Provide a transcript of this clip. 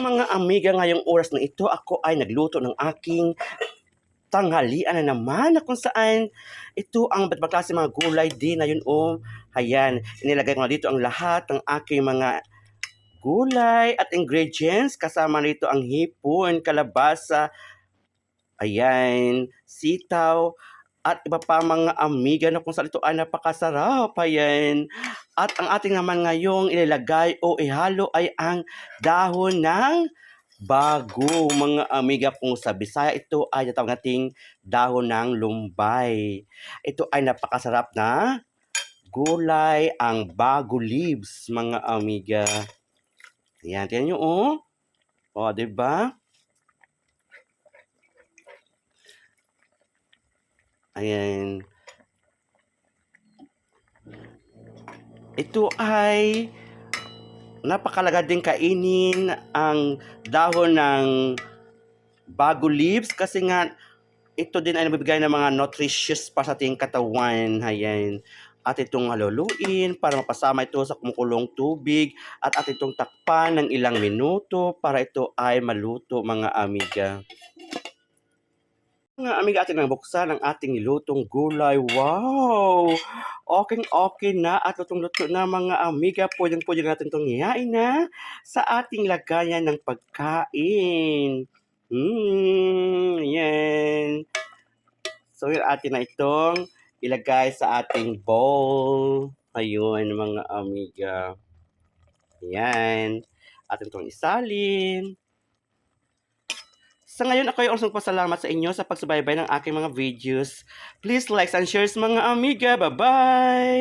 mga amiga, ngayong oras na ito, ako ay nagluto ng aking tanghalian na naman na kung saan ito ang ba't klase mga gulay din na yun Ayan, inilagay ko na dito ang lahat ng aking mga gulay at ingredients. Kasama nito ang hipon, kalabasa, ayan, sitaw, at iba pa mga amiga na kung saan ito ay napakasarap. Ayan. At ang ating naman ngayong ilalagay o ihalo ay ang dahon ng bago, mga amiga. Kung sa Bisaya ito ay natawag nating dahon ng lumbay. Ito ay napakasarap na gulay, ang bago leaves, mga amiga. Ayan, tingnan nyo O, diba? Ayan. Ito ay napakalaga din kainin ang dahon ng bago leaves kasi nga ito din ay nabibigay ng mga nutritious para sa ating katawan. Ayan. At itong haluluin para mapasama ito sa kumukulong tubig at itong takpan ng ilang minuto para ito ay maluto, mga amiga. Mga amiga, atin nang buksan ang ating nilutong gulay. Wow! Okay na at lutong-luto na, mga amiga. Pwedeng-pwede natin itong ihain na sa ating lagayan ng pagkain. Yan. So, yung atin na itong ilagay sa ating bowl. Ayun, mga amiga. Yan. Atin itong isalin. Sa ngayon, ako ay also pasalamat sa inyo sa pagsubaybay ng aking mga videos. Please like and share, mga amiga. Bye-bye!